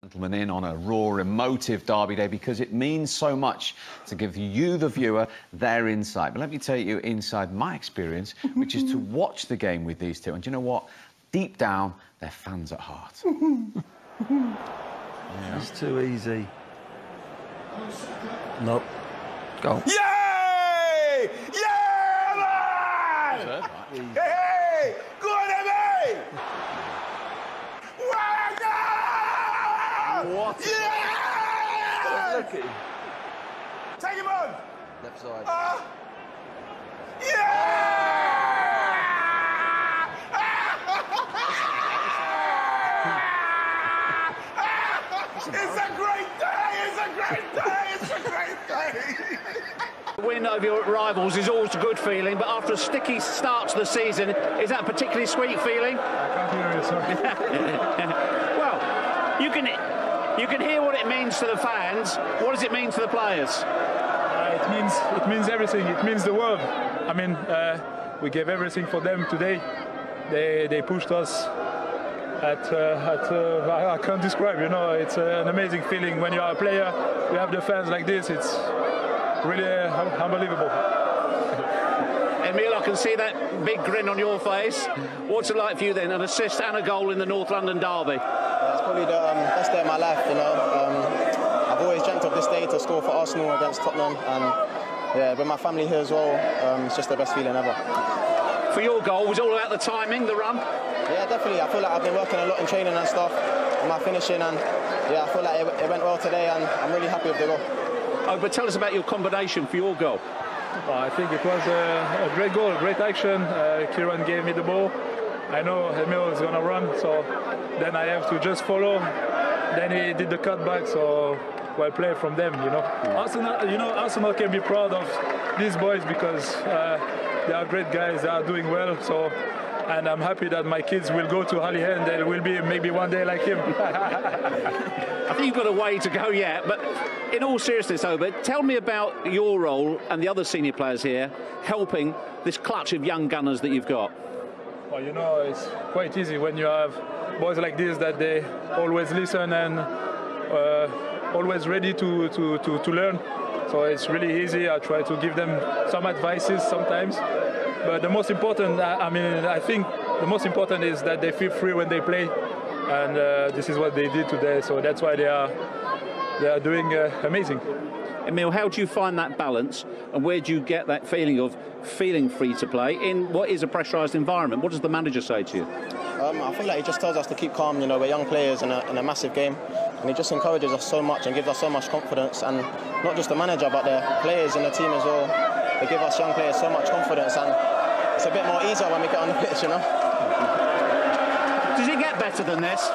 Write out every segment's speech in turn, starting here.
Gentlemen, in on a raw, emotive derby day because it means so much to give you, the viewer, their insight. But let me take you inside my experience, which is to watch the game with these two. And do you know what? Deep down, they're fans at heart. Yeah. It's too easy. Nope. Go. Yay! Yeah, man! Hey! Go on, me! What? Yeah! Look at him. Take him on! Left side. Yeah! It's a great day! It's a great day! It's a great day! Win over your rivals is always a good feeling, but after a sticky start to the season, is that a particularly sweet feeling? I can't hear you, sorry. Well, you can hear what it means to the fans. What does it mean to the players? It means everything. It means the world. I mean, we gave everything for them today. They pushed us I can't describe. You know, it's an amazing feeling when you are a player. You have the fans like this. It's really unbelievable. Emile, I can see that big grin on your face. What's it like for you then? An assist and a goal in the North London derby. It's probably the best day of my life, you know. I've always dreamt of this day to score for Arsenal against Tottenham, and yeah, with my family here as well, it's just the best feeling ever. For your goal, was it all about the timing, the run? Yeah, definitely. I feel like I've been working a lot in training and stuff, and my finishing, and yeah, I feel like it went well today, and I'm really happy with the goal. Oh, but tell us about your combination for your goal. Well, I think it was a great goal, a great action. Kieran gave me the ball. I know Emile is going to run, so then I have to just follow. Then he did the cutback, so well played from them, you know. Arsenal can be proud of these boys because they are great guys, they are doing well, so, and I'm happy that my kids will go to Ali and they will be maybe one day like him. I think you've got a way to go yet, but in all seriousness, Obed, tell me about your role and the other senior players here helping this clutch of young gunners that you've got. Well, you know, it's quite easy when you have boys like this that they always listen and always ready to learn. So it's really easy. I try to give them some advices sometimes. But the most important, I think the most important is that they feel free when they play. And this is what they did today. So that's why they are doing amazing. Emile, how do you find that balance, and where do you get that feeling of feeling free to play in what is a pressurised environment? What does the manager say to you? I feel like he just tells us to keep calm. You know, we're young players in a massive game, and he just encourages us so much and gives us so much confidence. And not just the manager, but the players in the team as well. They give us young players so much confidence, and it's a bit more easier when we get on the pitch, you know. Does it get better than this?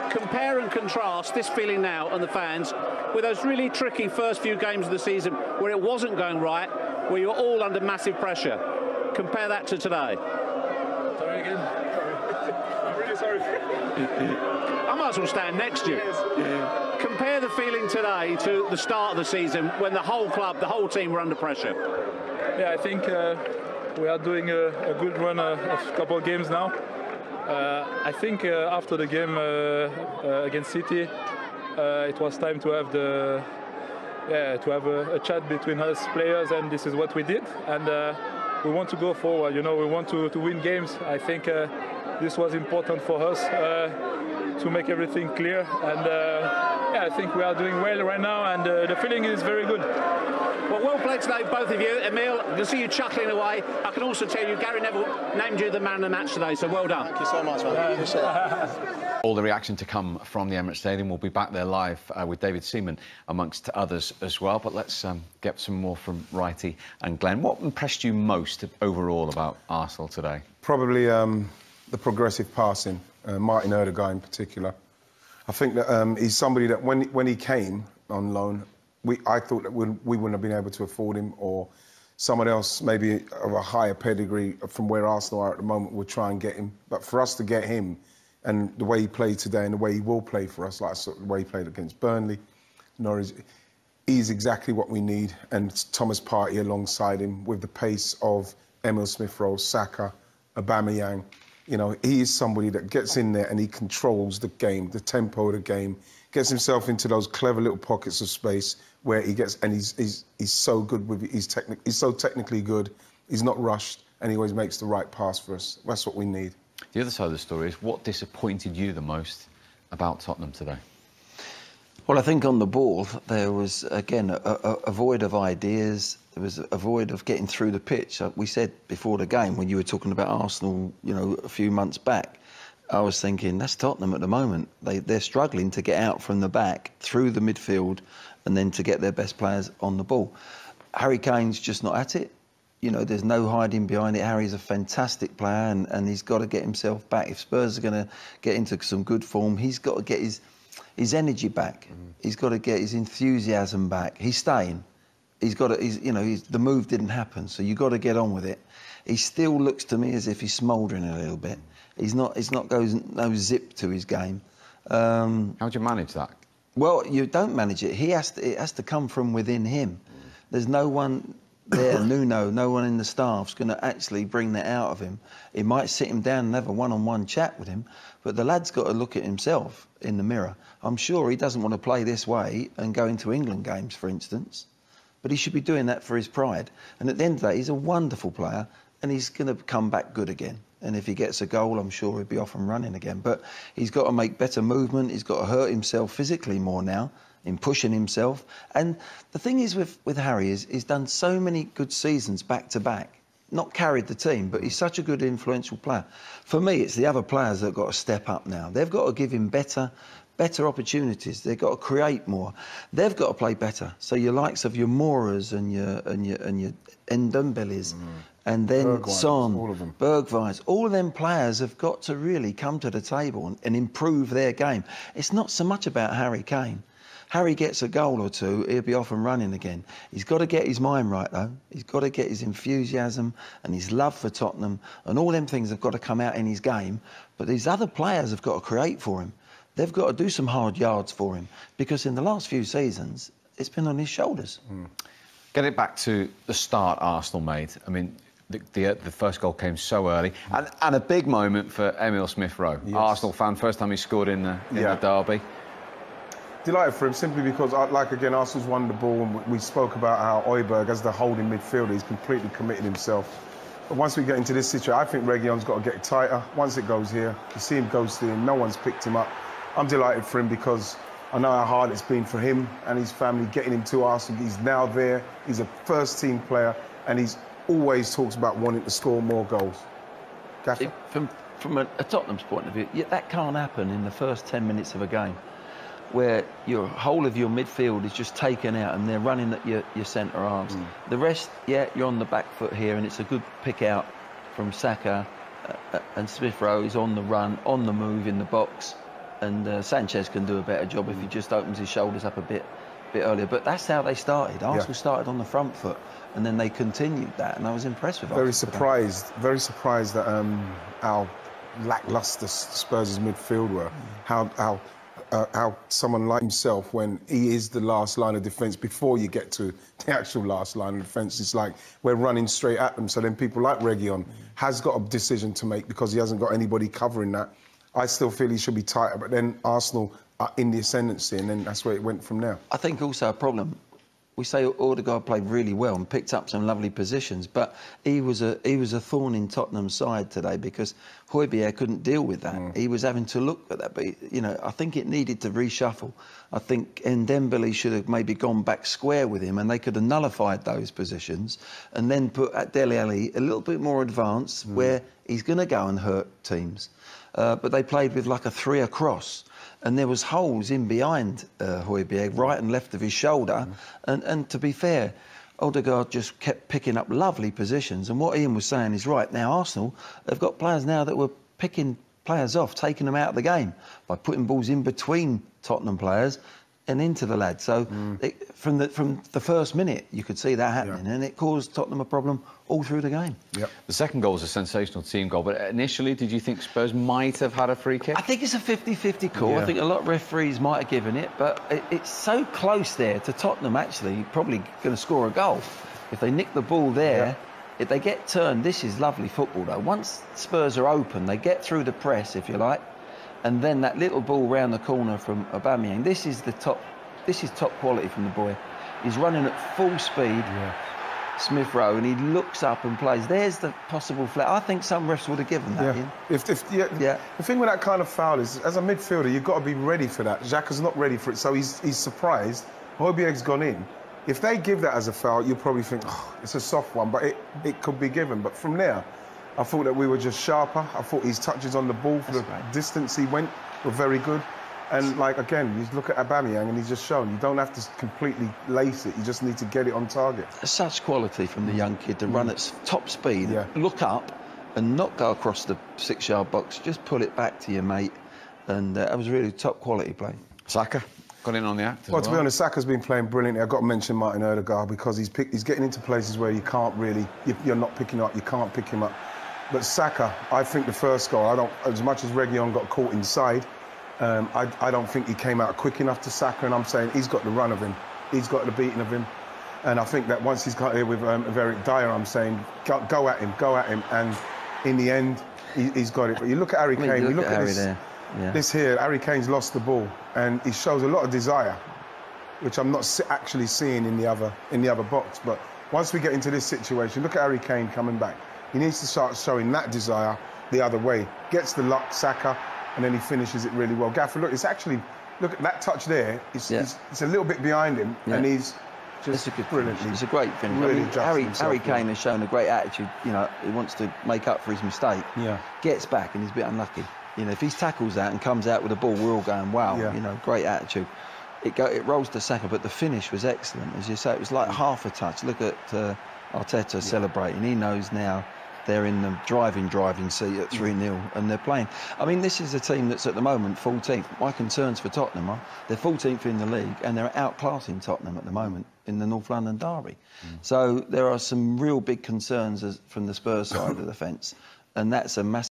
Compare and contrast this feeling now and the fans with those really tricky first few games of the season where it wasn't going right, where you were all under massive pressure. Compare that to today. Sorry again. Sorry. I'm really sorry. I might as well stand next to you. Yeah. Compare the feeling today to the start of the season when the whole club, the whole team were under pressure. Yeah, I think we are doing a good run of a couple of games now. I think after the game against City, it was time to have a chat between us players, and this is what we did. And we want to go forward. You know, we want to win games. I think this was important for us to make everything clear. And yeah, I think we are doing well right now, and the feeling is very good. Well played today, both of you. Emile, I can see you chuckling away. I can also tell you Gary Neville named you the man of the match today, so well done. Thank you so much, man. Appreciate it. All the reaction to come from the Emirates Stadium. We'll be back there live with David Seaman, amongst others as well. But let's get some more from Wrighty and Glenn. What impressed you most overall about Arsenal today? Probably the progressive passing, Martin Odegaard in particular. I think that he's somebody that when he came on loan, I thought that we wouldn't have been able to afford him, or someone else maybe of a higher pedigree from where Arsenal are at the moment would try and get him. But for us to get him, and the way he played today and the way he will play for us, like the way he played against Burnley, Norwich, he's exactly what we need, and Thomas Partey alongside him with the pace of Emile Smith-Rowe, Saka, Aubameyang. You know, he is somebody that gets in there and he controls the game, the tempo of the game, gets himself into those clever little pockets of space where he gets, and he's so good with, he's so technically good, he's not rushed, and he always makes the right pass for us. That's what we need. The other side of the story is, what disappointed you the most about Tottenham today? Well, I think on the ball, there was, again, a void of ideas. There was a void of getting through the pitch. We said before the game, when you were talking about Arsenal, you know, a few months back, I was thinking, that's Tottenham at the moment. They're struggling to get out from the back, through the midfield, and then to get their best players on the ball. Harry Kane's just not at it. You know, there's no hiding behind it. Harry's a fantastic player, and he's got to get himself back. If Spurs are going to get into some good form, he's got to get his energy back. He's got to get his enthusiasm back. He's staying. He's got to, you know, the move didn't happen, so you've got to get on with it. He still looks to me as if he's smouldering a little bit. He's not no zip to his game. How do you manage that? Well, you don't manage it. It has to come from within him. There's no one there, NUNO, no one in the staff's going to actually bring that out of him. He might sit him down and have a one-on-one chat with him, but the lad's got to look at himself in the mirror. I'm sure he doesn't want to play this way and go into England games, for instance, but he should be doing that for his pride. And at the end of the day, he's a wonderful player, and he's going to come back good again. And if he gets a goal, I'm sure he'll be off and running again. But he's got to make better movement. He's got to hurt himself physically more now, in pushing himself. And the thing is with Harry is he's done so many good seasons back to back. Not carried the team, but he's such a good influential player. For me, it's the other players that have got to step up now. They've got to give him better opportunities. They've got to create more. They've got to play better. So your likes of your Moras and your Ndombeles, and then Bergwijns, Son, all of them. Bergwijns, all of them players have got to really come to the table and improve their game. It's not so much about Harry Kane. Harry gets a goal or two, he'll be off and running again. He's got to get his mind right, though. He's got to get his enthusiasm and his love for Tottenham, and all them things have got to come out in his game. But these other players have got to create for him. They've got to do some hard yards for him, because in the last few seasons, it's been on his shoulders. Get it back to the start Arsenal made. I mean, the first goal came so early, and a big moment for Emile Smith-Rowe. Yes. Arsenal fan, first time he scored in the derby. Delighted for him, simply because, like, again, Arsenal's won the ball, and we spoke about how Højbjerg, as the holding midfielder, he's completely committed himself. But once we get into this situation, I think Reguilón's got to get tighter. Once it goes here, you see him ghost in, no one's picked him up. I'm delighted for him, because I know how hard it's been for him and his family getting him to Arsenal. He's now there, he's a first-team player, and he's always talks about wanting to score more goals. Gaffer? From a Tottenham's point of view, that can't happen in the first 10 minutes of a game, where your whole of your midfield is just taken out and they're running at your centre halves. The rest, you're on the back foot here, and it's a good pick out from Saka, and Smith-Rowe is on the run, on the move in the box, and Sanchez can do a better job if he just opens his shoulders up a bit earlier. But that's how they started. Arsenal started on the front foot, and then they continued that, and I was impressed with Arsenal. Very surprised that how lacklustre Spurs' midfield were. How someone like himself, when he is the last line of defence, before you get to the actual last line of defence, it's like we're running straight at them. So then people like Reguilón has got a decision to make, because he hasn't got anybody covering that. I still feel he should be tighter, but then Arsenal are in the ascendancy, and then that's where it went from there. I think also a problem, we say Ødegaard played really well and picked up some lovely positions, but he was a thorn in Tottenham's side today, because Højbjerg couldn't deal with that. He was having to look at that, but you know, I think it needed to reshuffle. I think Ndombele should have maybe gone back square with him, and they could have nullified those positions, and then put Dele Alli a little bit more advanced, where he's going to go and hurt teams. But they played with like a 3 across, and there was holes in behind Højbjerg, right and left of his shoulder, and to be fair, Ødegaard just kept picking up lovely positions, and what Ian was saying is right. Now Arsenal have got players now that were picking players off, taking them out of the game by putting balls in between Tottenham players and into the lad. So from the first minute, you could see that happening, and it caused Tottenham a problem all through the game. Yep. The second goal was a sensational team goal, but initially, did you think Spurs might have had a free kick? I think it's a 50-50 call. Yeah. I think a lot of referees might have given it, but it's so close there to Tottenham actually probably going to score a goal. If they nick the ball there, if they get turned, this is lovely football though. Once Spurs are open, they get through the press, if you like, and then that little ball round the corner from Aubameyang. This is top quality from the boy. He's running at full speed, Smith Rowe, and he looks up and plays. There's the possible flat. I think some refs would have given that. The thing with that kind of foul is, as a midfielder, you've got to be ready for that. Xhaka's not ready for it, so he's surprised. Højbjerg's gone in. If they give that as a foul, you'll probably think, oh, it's a soft one, but it could be given. But from there, I thought that we were just sharper. I thought his touches on the ball for the distance he went were very good. And, like, again, you look at Aubameyang and he's just shown you don't have to completely lace it. You just need to get it on target. Such quality from the young kid to run at top speed, look up and not go across the 6-yard box. Just pull it back to your mate. And that was really top quality play. Saka got in on the act as well. To be honest, Saka's been playing brilliantly. I've got to mention Martin Ødegaard because he's getting into places where you can't really, you're not picking up, you can't pick him up. But Saka, I think the first goal, as much as Reguilon got caught inside, I don't think he came out quick enough to Saka, and I'm saying he's got the run of him. He's got the beating of him. And I think that once he's got here with Eric Dyer, I'm saying, go at him. And in the end, he's got it. But you look at Harry Kane, you look at this, this here, Harry Kane's lost the ball, and he shows a lot of desire, which I'm not actually seeing in the other box. But once we get into this situation, look at Harry Kane coming back. He needs to start showing that desire the other way. Gets the luck, Saka, and then he finishes it really well. Gaffer, look, it's actually, look at that touch there. It's a little bit behind him, and he's just brilliantly. It's a great finish. Really Harry Kane has shown a great attitude. You know, he wants to make up for his mistake. Gets back and he's a bit unlucky. You know, if he tackles that and comes out with the ball, we're all going, wow. You know, great attitude. It rolls to Saka, but the finish was excellent, as you say. It was like half a touch. Look at Arteta celebrating. He knows now they're in the driving seat at 3-0 and they're playing. I mean, this is a team that's at the moment 14th. My concerns for Tottenham are they're 14th in the league and they're outclassing Tottenham at the moment in the North London derby. So there are some real big concerns from the Spurs side of the fence, and that's a massive